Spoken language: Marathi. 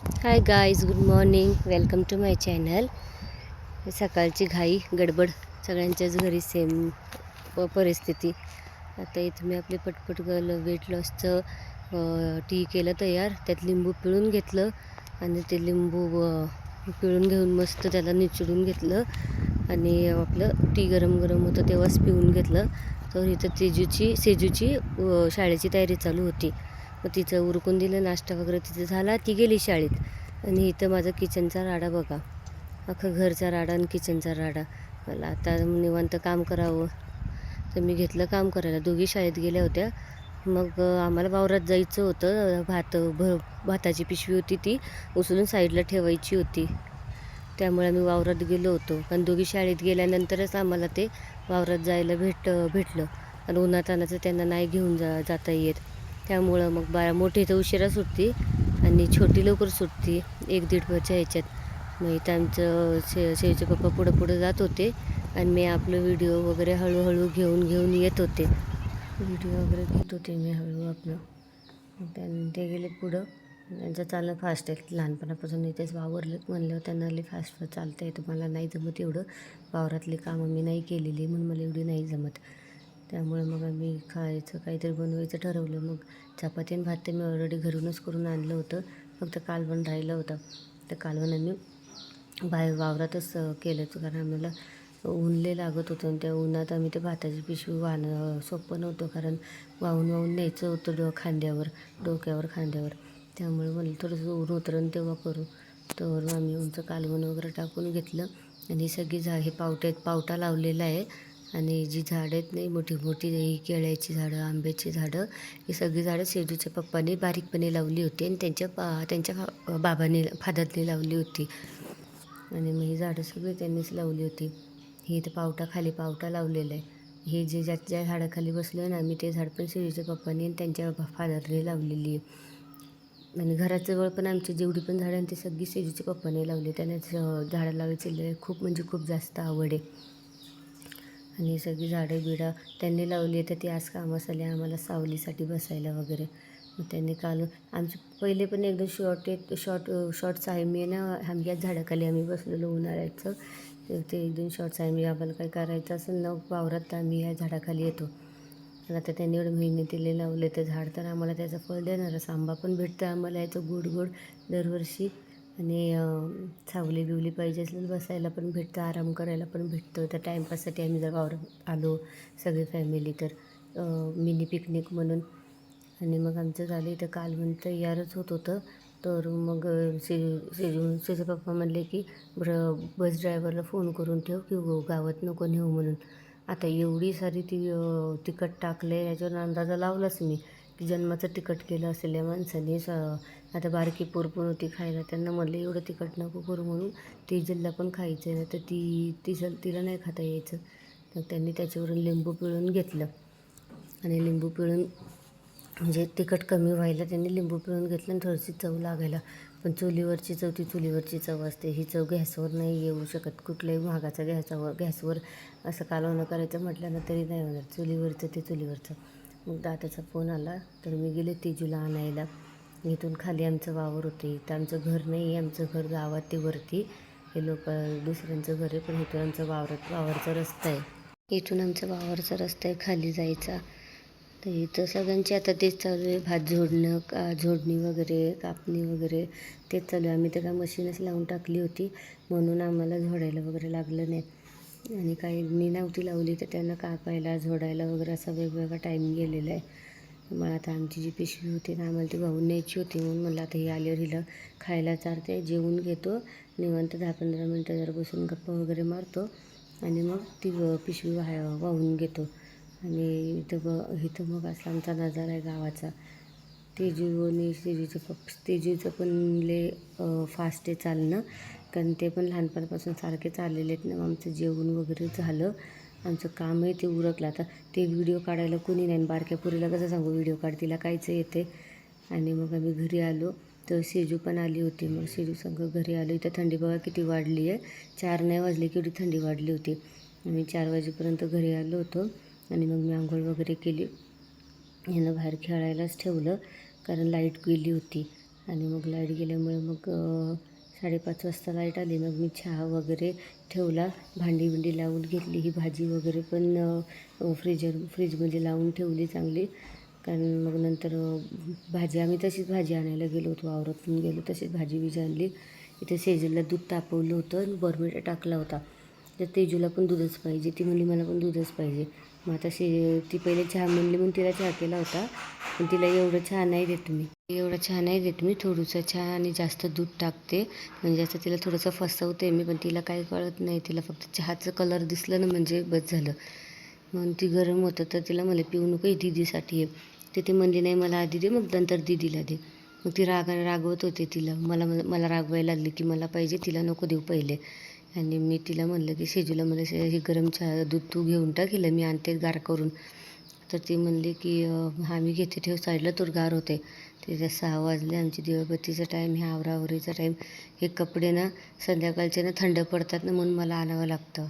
High guys, good morning. Welcome to my channel. सकाळची घाई गडबड सगळ्यांच्याच घरी सेम परिस्थिती. आता इथं मी आपले पटपट वेट लॉसचं टी केलं तयार. त्यात लिंबू पिळून घेतलं आणि ते लिंबू पिळून घेऊन मस्त त्याला निचडून घेतलं आणि आपलं टी गरम गरम होतं तेव्हाच पिऊन घेतलं. तर इथं सेजूची शाळेची तयारी चालू होती. मग तिचं उरकून दिलं, नाश्ता वगैरे तिचं झाला, ती गेली शाळेत. आणि इथं माझा किचनचा राडा बघा, अख्खं घरचा राडा आणि किचनचा राडा. मला आता निवांत काम करावं तर मी घेतलं काम करायला. दोघी शाळेत गेल्या होत्या. मग आम्हाला वावरात जायचं होतं. भाताची पिशवी होती, ती उचलून साईडला ठेवायची होती. त्यामुळे आम्ही वावरात गेलो होतो. कारण दोघी शाळेत गेल्यानंतरच आम्हाला ते वावरात जायला भेटलं. आणि उन्हातानाचं त्यांना नाही घेऊन जाता येत. त्यामुळं मग मोठी तर उशिरा सुटती आणि छोटी लवकर सुटती 1-1:30च्या ह्याच्यात. मग इथं आमचं शेवचे पप्पा पुढं जात होते आणि मी आपलं व्हिडिओ वगैरे हळूहळू घेऊन येत होते. व्हिडिओ वगैरे घेत होते मी हळू आपलं. मग ते गेले पुढं. त्यांचं चालणं फास्ट आहे. लहानपणापासून इथेच वावरलं म्हणल्यावर त्यांना लई फास्ट चालतं आहे. तुम्हाला नाही जमत एवढं. वावरातली कामं मी नाही केलेली म्हणून मला एवढी नाही जमत. त्यामुळे मग आम्ही खायचं काहीतरी बनवायचं ठरवलं. मग चपाती आणि भात ते मी ऑलरेडी घरूनच करून आणलं होतं. फक्त कालवण राहिलं होतं. तर कालवण आम्ही बाहेर वावरातच केलं होतं, कारण आम्हाला ऊन लई लागत होतं. आणि त्या उन्हात आम्ही ते भाताची पिशवी वाहणं सोपं नव्हतं, कारण वाहून न्यायचं होतं डोक्यावर खांद्यावर. त्यामुळे मला थोडंसं ऊन उतरण तेव्हा करू. तर आम्ही आमचं कालवण वगैरे टाकून घेतलं. आणि सगळी हे पावटा लावलेला आहे. आणि जी झाडं आहेत नाही मोठी ही केळ्याची झाडं, आंब्याची झाडं, ही सगळी झाडं सेजूच्या पप्पाने बारीकपणे लावली होती आणि त्यांच्या बाबांनी फादरने लावली होती. आणि मग ही झाडं सगळी त्यांनीच लावली होती. ही इथं खाली पावटा लावलेला आहे. हे ज्या झाडाखाली बसलो आहे ना आम्ही, ते झाड पण सेजूच्या पप्पानी आणि त्यांच्या फादरने लावलेली आहे. आणि घराजवळ पण आमची जेवढी पण झाडं आहेत ती सगळी सेजूच्या पप्पाने लावली. त्यांना झाडं लावायची खूप म्हणजे खूप जास्त आवड आहे. आणि सगळी झाडं त्यांनी लावली आहे. तर ती आज कामास आली आम्हाला सावलीसाठी बसायला वगैरे. मग त्यांनी आमचे पहिले पण एकदम शॉर्ट्स आहे. मी ना याच झाडाखाली आम्ही बसलेलो उन्हाळ्याचं. तर ते 1-2 शॉर्ट्स आहे. आम्हाला काही करायचं असेल ना वावरात तर आम्ही या झाडाखाली येतो. आणि आता त्यांनी एवढं मेहनतीने लावले ते झाड, तर आम्हाला त्याचं फळ देणारच. आंबा पण भेटतं आम्हाला याचं गोड दरवर्षी. आणि सावली बिवली पाहिजे असेल बसायला पण भेटतं, आराम करायला पण भेटतं. त्या टाईमपाससाठी आम्ही जर वावरात आलो सगळी फॅमिली तर मिनी पिकनिक म्हणून. आणि मग आमचं झालं इथं कालवण तयारच होत होतं. तर मग सेजू पप्पा म्हणले की बस ड्रायव्हरला फोन करून ठेव की गावात नको नेऊ म्हणून. आता एवढी सारी तिखट टाकले याच्यावर अंदाजा लावलाच मी की जन्माचं तिखट केलं असेल या माणसाने. आता बारकी पोर पण होती खायला, त्यांना म्हणलं एवढं तिखट नको करू म्हणून. तेजलला पण खायचं आहे तर तिला नाही खाता यायचं. तर त्यांनी त्याच्यावरून लिंबू पिळून घेतलं. आणि लिंबू पिळून म्हणजे तिखट कमी व्हायला त्यांनी लिंबू पिळून घेतलं आणि थोडीशी चव लागायला. पण चुलीवरची चव असते. ही चव गॅसवर नाही येऊ शकत. कुठल्याही महागाचा गॅसवर असं कालवणं करायचं म्हटलं ना तरी नाही होणार. चुलीवरचं. मग दादाचा फोन आला तर मी गेले तेजूला आणायला. इथून खाली आमचं वावर होते. इथं आमचं घर नाही आहे. आमचं घर गावात ते वरती. हे दुसऱ्यांचं घर आहे, पण इथून आमचं वावरचा रस्ता आहे. इथून आमचा वावरचा रस्ता आहे खाली जायचा. तर इथं सगळ्यांची आता तेच चालू आहे. भात झोडणी वगैरे, कापणी वगैरे तेच चालू आहे. आम्ही तर काय मशीनच लावून टाकली होती म्हणून आम्हाला झोडायला वगैरे लागलं नाही. आणि काही मी नव्हती लावली तर त्यांना कापायला झोडायला वगैरे असा वेगवेगळा टाईम गेलेला आहे. मला आता आमची जी पिशवी होती ना आम्हाला ती वाहून न्यायची होती म्हणून म्हणलं आता ही आल्यावर हिला खायला चारते, जेवून घेतो, निवांत 10-15 मिनटं जरा बसून गप्पा वगैरे मारतो आणि मग ती पिशवी वाहून घेतो. आणि इथं मग असा आमचा नजारा आहे गावाचा. तेजू आणि तेजूचं पण लय फास्ट आहे चालणं, कारण ते पण लहानपणापासून सारखे चाललेले आहेत ना. आमचं जेवण वगैरे झालं, आमचं कामही ते उरकलं. आता ते व्हिडिओ काढायला कोणी नाही. बारक्या पुरीला कसं सांगू व्हिडिओ काढ, तिला कायचं येते. आणि मग आम्ही घरी आलो तर सेजू पण आली होती. मग सेजू संग घरी आलो. इथं थंडी बघा किती वाढली आहे. 4 नाही वाजले की एवढी थंडी वाढली होती. आम्ही 4 वाजेपर्यंत घरी आलो होतो. आणि मग मी आंघोळ वगैरे केली. यानं बाहेर खेळायलाच ठेवलं कारण लाईट गेली होती. आणि मग लाईट गेल्यामुळे मग 5:30 वाजता लाईट आली. मग मी चहा वगैरे ठेवला, भांडी बिंडी लावून घेतली. ही भाजी वगैरे पण फ्रीजमध्ये लावून ठेवली चांगली. कारण मग नंतर भाजी आम्ही तशीच भाजी आणायला गेलो होतो, वावरातून गेलो तशीच भाजी बिजी आणली. इथे सेजलला दूध तापवलं होतं आणि बॉर्नव्हिटा टाकला होता. तर तेजूला पण दूधच पाहिजे, ती म्हणली मला पण दूधच पाहिजे. मग आता ती पहिले चहा म्हणली म्हणून तिला चहा केला होता. पण तिला एवढं चहा नाही देत मी थोडंसं चहा आणि जास्त दूध टाकते. म्हणजे असं तिला थोडंसं फसवते मी, पण तिला काही कळत नाही. तिला फक्त चहाचं कलर दिसलं ना म्हणजे बस झालं. म्हणून ती गरम होतं तर तिला म्हणले पिऊ नको, ही दीदीसाठी आहे. ती म्हणली नाही मला आधी दे, मग नंतर दीदीला दे. मग ती रागवत होते तिला. मला रागवायला लागली की मला पाहिजे, तिला नको देऊ पहिले. आणि मी तिला म्हणलं की सेजूला मला ही गरम चहा दूध तू घेऊन टाक, हिला मी आणते गार करून. तर ती म्हणली की हां मी घेते, ठेव साईडला, तर गार होते. तिथे 6 वाजले. आमची दिवाबत्तीचा टाईम, ह्या आवराआवरीचा टाईम. हे कपडे ना संध्याकाळचे ना थंड पडतात ना, म्हणून मला आणावं लागतं.